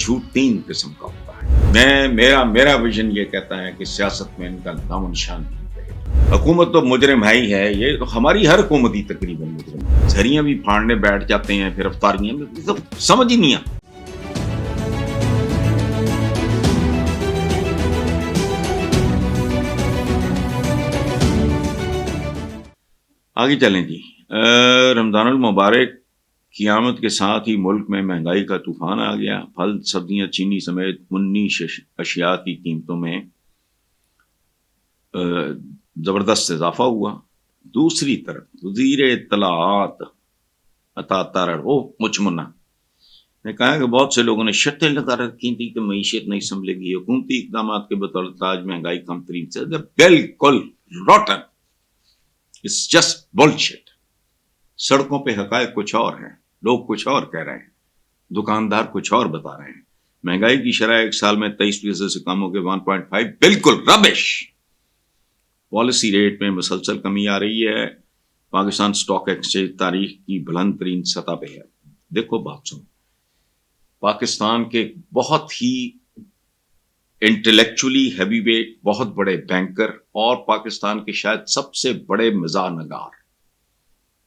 جھوٹ تین قسم کا ہوتا ہے. میرا ویژن یہ کہتا ہے کہ سیاست میں ان کا نام و نشان نہیں رہے. حکومت تو مجرم ہے ہی ہے, یہ تو ہماری ہر حکومت ہی تقریباً مجرم ہے. جھریاں بھی پھاڑنے بیٹھ جاتے ہیں, پھر افطاریاں بھی, تو سمجھ ہی نہیں آتی. آگے چلیں جی. رمضان المبارک قیامت کے ساتھ ہی ملک میں مہنگائی کا طوفان آ گیا. پھل سبزیاں چینی سمیت 19 اشیاء کی قیمتوں میں زبردست اضافہ ہوا. دوسری طرف وزیر اطلاعات عطا تارڑ مچمنا نے کہا کہ بہت سے لوگوں نے شرطیں لگا رکھی تھی کہ معیشت نہیں سنبھلے گی, حکومتی اقدامات کے بطور آج مہنگائی کم ترین سے. بالکل روٹن, اٹس جسٹ بولشٹ. سڑکوں پہ حقائق کچھ اور ہیں, لوگ کچھ اور کہہ رہے ہیں, دکاندار کچھ اور بتا رہے ہیں. مہنگائی کی شرح ایک سال میں 23% سے کم ہو کے 1.5, بالکل ربش. پالیسی ریٹ میں مسلسل کمی آ رہی ہے. پاکستان سٹاک ایکسچینج تاریخ کی بلند ترین سطح پہ ہے. دیکھو بات سنو, پاکستان کے بہت ہی انٹلیکچولی ہیوی ویٹ, بہت بڑے بینکر اور پاکستان کے شاید سب سے بڑے مزاح نگار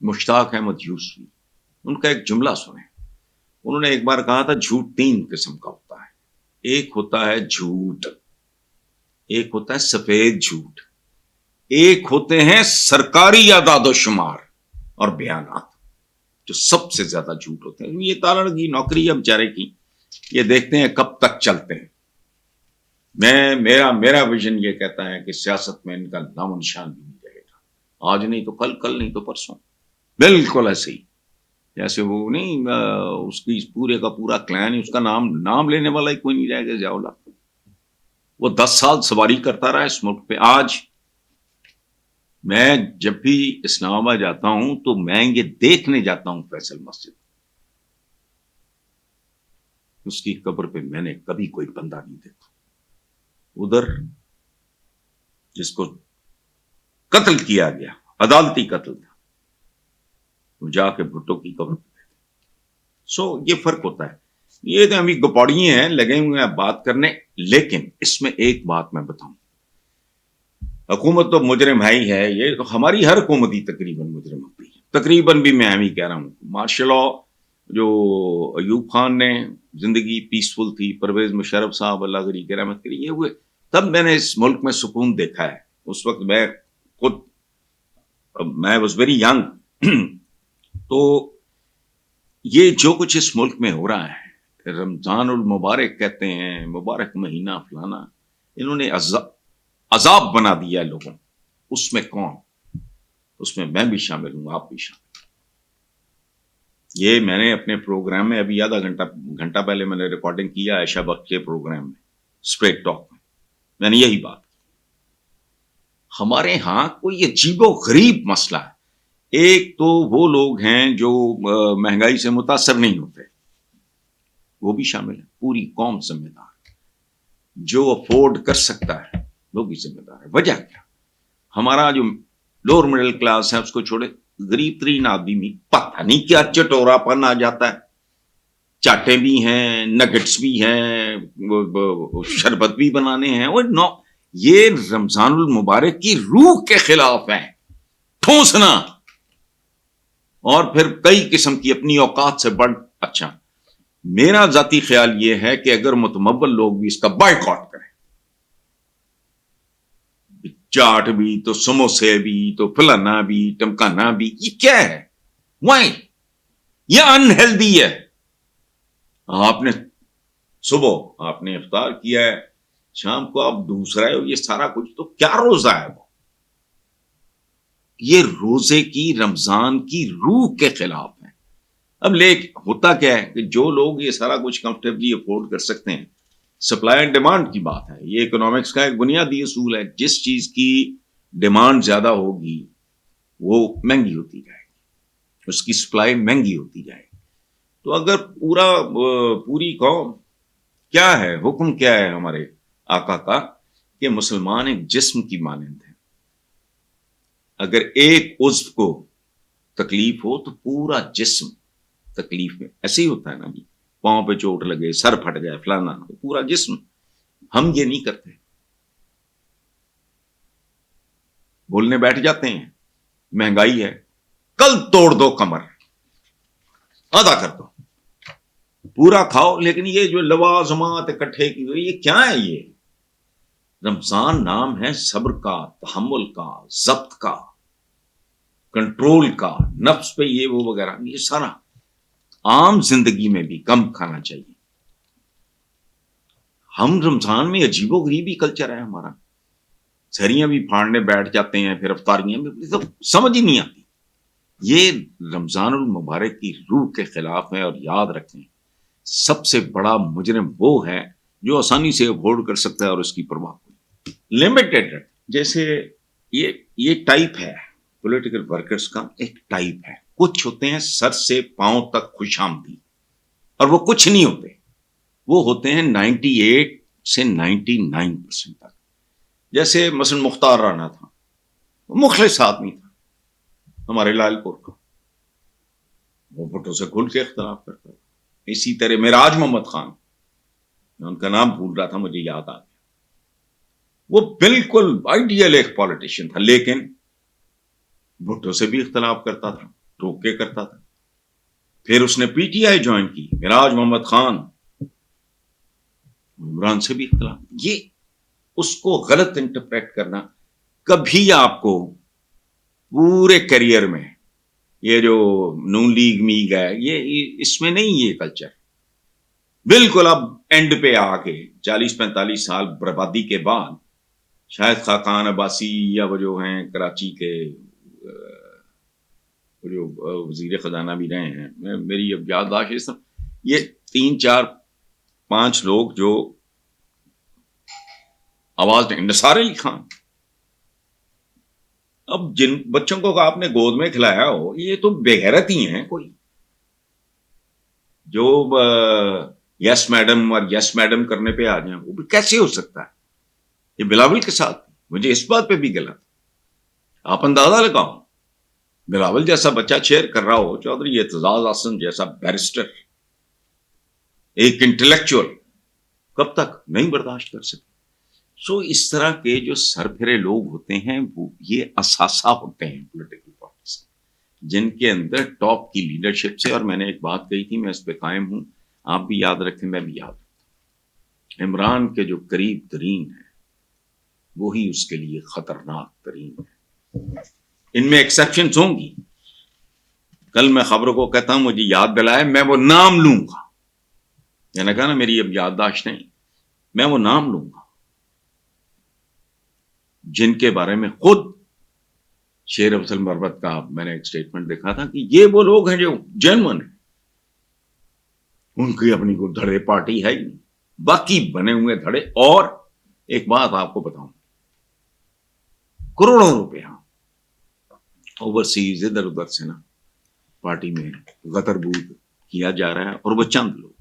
مشتاق احمد یوسفی, ان کا ایک جملہ سنیں. انہوں نے ایک بار کہا تھا جھوٹ تین قسم کا ہوتا ہے. ایک ہوتا ہے جھوٹ, ایک ہوتا ہے سفید جھوٹ, ایک ہوتے ہیں سرکاری اعداد و شمار اور بیانات, جو سب سے زیادہ جھوٹ ہوتے ہیں. یہ تارڑ کی نوکری ہے بیچارے کی, یہ دیکھتے ہیں کب تک چلتے ہیں. میرا ویژن یہ کہتا ہے کہ سیاست میں ان کا نام و نشان بھی نہیں رہے گا. آج نہیں تو کل, کل نہیں تو پرسوں. بالکل ایسے ہی جیسے وہ نہیں, اس کی پورے کا پورا کلین, اس کا نام لینے والا ہی کوئی نہیں رہے گا. ضیاء الحق وہ 10 سال سواری کرتا رہا اس ملک پہ. آج میں جب بھی اسلام آباد جاتا ہوں تو میں یہ دیکھنے جاتا ہوں فیصل مسجد, اس کی قبر پہ میں نے کبھی کوئی بندہ نہیں دیکھا. ادھر جس کو قتل کیا گیا, عدالتی قتل تھا, وہ جا کے بھٹو کی قبر پہ. سو یہ فرق ہوتا ہے. یہ تو ہمیں گپاڑی ہیں, لگے ہوئے ہیں بات کرنے. لیکن اس میں ایک بات میں بتاؤں, حکومت تو مجرم ہے ہی ہے, یہ تو ہماری ہر حکومت ہی تقریباً مجرم ہوتی ہے. تقریباً بھی میں ہی کہہ رہا ہوں. مارشل لا جو ایوب خان نے زندگی پیسفل تھی, پرویز مشرف صاحب اللہ غری کی رحمت کری, یہ ہوئے تب میں نے اس ملک میں سکون دیکھا ہے. اس وقت میں خود واز ویری ینگ. تو یہ جو کچھ اس ملک میں ہو رہا ہے, رمضان المبارک کہتے ہیں, مبارک مہینہ فلانا, انہوں نے عذاب بنا دیا ہے لوگوں. اس میں کون؟ اس میں بھی شامل ہوں, آپ بھی شامل. یہ میں نے اپنے پروگرام میں ابھی آدھا گھنٹہ پہلے میں نے ریکارڈنگ کیا عائشہ بخت کے پروگرام میں, اسٹریٹ ٹاک میں نے یہی بات کی. ہمارے ہاں کوئی عجیب و غریب مسئلہ ہے. ایک تو وہ لوگ ہیں جو مہنگائی سے متاثر نہیں ہوتے, وہ بھی شامل ہے. پوری قوم ذمہ دار, جو افورڈ کر سکتا ہے وہ بھی ذمہ دار ہے. وجہ کیا؟ ہمارا جو لوور مڈل کلاس ہے اس کو چھوڑے, غریب ترین آدمی پتہ نہیں کیا چٹورا پن آ جاتا ہے. چاٹیں بھی ہیں, نگٹس بھی ہیں, شربت بھی بنانے ہیں. یہ رمضان المبارک کی روح کے خلاف ہے. ٹھونسنا اور پھر کئی قسم کی اپنی اوقات سے بڑھ. اچھا, میرا ذاتی خیال یہ ہے کہ اگر متمول لوگ بھی اس کا بائیکاٹ کریں, چاٹ بھی تو سموسے بھی تو فلانا بھی ٹمکانا بھی, یہ کیا ہے؟ وائی یہ انہیلدی ہے. آپ نے صبح آپ نے افطار کیا ہے, شام کو آپ دوسرا ہے, یہ سارا کچھ تو کیا روزہ ہے؟ وہ یہ روزے کی, رمضان کی روح کے خلاف ہے. اب ہوتا کیا ہے کہ جو لوگ یہ سارا کچھ کمفرٹیبلی افورڈ کر سکتے ہیں, سپلائی اینڈ ڈیمانڈ کی بات ہے. یہ اکنامکس کا ایک بنیادی اصول ہے. جس چیز کی ڈیمانڈ زیادہ ہوگی وہ مہنگی ہوتی جائے گی, اس کی سپلائی مہنگی ہوتی جائے گی. تو اگر پوری قوم, کیا ہے حکم, کیا ہے ہمارے آقا کا کہ مسلمان ایک جسم کی مانند ہے. اگر ایک عضو کو تکلیف ہو تو پورا جسم تکلیف میں. ایسے ہی ہوتا ہے نا جی. پاؤں پہ چوٹ لگے, سر پھٹ گئے, فلانا, پورا جسم. ہم یہ نہیں کرتے, بولنے بیٹھ جاتے ہیں مہنگائی ہے, کل توڑ دو کمر, ادا کر دو, پورا کھاؤ. لیکن یہ جو لوازمات اکٹھے کی ہوئی, یہ کیا ہے؟ یہ رمضان نام ہے صبر کا, تحمل کا, ضبط کا, کنٹرول کا, نفس پہ یہ وہ وغیرہ. یہ سارا عام زندگی میں بھی کم کھانا چاہیے. ہم رمضان میں عجیب و غریبی کلچر ہے ہمارا, سہریاں بھی پھاڑنے بیٹھ جاتے ہیں, پھر افطاریاں بھی, تو سمجھ ہی نہیں آتی. یہ رمضان المبارک کی روح کے خلاف ہے. اور یاد رکھیں, سب سے بڑا مجرم وہ ہے جو آسانی سے افورڈ کر سکتا ہے اور اس کی پرواہ کوئی. لمیٹڈ, جیسے یہ ٹائپ ہے پولیٹیکل ورکرز کا, ایک ٹائپ ہے. کچھ ہوتے ہیں سر سے پاؤں تک خوش آمدید, اور وہ کچھ نہیں ہوتے. وہ ہوتے ہیں 98 سے 99% تک. جیسے مثلا مختار رانا تھا, مخلص آدمی تھا ہمارے لال پور کا, وہ بھٹو سے کھل کے اختلاف کرتا تھا. اسی طرح معراج محمد خان, میں ان کا نام بھول رہا تھا, مجھے یاد آ گیا. وہ بالکل آئیڈیل ایک پالیٹیشین تھا, لیکن بھٹو سے بھی اختلاف کرتا تھا, روک کے کرتا تھا. پھر اس نے پی ٹی آئی جوائن کی, معراج محمد خان, عمران سے بھی اختلاف. یہ اس کو غلط انٹرپریٹ کرنا. کبھی آپ کو پورے کیریئر میں یہ جو نون لیگ میگ ہے, یہ اس میں نہیں, یہ کلچر بالکل اب اینڈ پہ آ کے 40-45 سال بربادی کے بعد شاید خاقان عباسی یا وہ جو ہیں کراچی کے جو وزیر خزانہ بھی رہے ہیں, میری اب یادداشت, یہ 3-4-5 لوگ جو آواز دیں, نثار علی خان. اب جن بچوں کو آپ نے گود میں کھلایا ہو, یہ تو بے غیرت ہی ہیں. کوئی جو یس میڈم اور یس میڈم کرنے پہ آ جائیں, وہ بھی کیسے ہو سکتا ہے؟ یہ بلاول کے ساتھ مجھے اس بات پہ بھی غلط. آپ اندازہ لگاؤ, بلاول جیسا بچہ چیئر کر رہا ہو, چودھری اعتزاز احسن جیسا بیرسٹر, ایک انٹلیکچوئل, کب تک نہیں برداشت کر سکتے. سو اس طرح کے جو سر پھرے لوگ ہوتے ہیں, وہ یہ اثاثہ ہوتے ہیں پولیٹیکل پارٹیز, جن کے اندر ٹاپ کی لیڈرشپ سے. اور میں نے ایک بات کہی تھی, میں اس پہ قائم ہوں, آپ بھی یاد رکھیں, میں بھی یاد رکھتا ہوں. عمران کے جو قریب ترین ہے وہی اس کے لیے خطرناک ترین ہے. ان میں ایکسیپشنز ہوں گی. کل میں خبروں کو کہتا ہوں مجھے یاد دلائے, میں وہ نام لوں گا. میں نے کہا نا میری اب یادداشت نہیں, میں وہ نام لوں گا جن کے بارے میں خود شیر افضل مربت کا میں نے ایک سٹیٹمنٹ دیکھا تھا کہ یہ وہ لوگ ہیں جو جینوئن ہیں, ان کی اپنی کوئی دھڑے پارٹی ہے ہی نہیں, باقی بنے ہوئے دھڑے. اور ایک بات آپ کو بتاؤں, کروڑوں روپیہ اوورسیز ادھر ادھر سے نا پارٹی میں غدر بود کیا جا رہا ہے, اور وہ چند لوگ,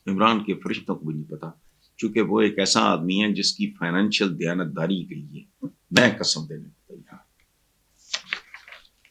عمران کے فرشتوں کو بھی نہیں پتا, چونکہ وہ ایک ایسا آدمی ہے جس کی فائنینشیل دیانتداری کے لیے میں قسم دینے کو تیار.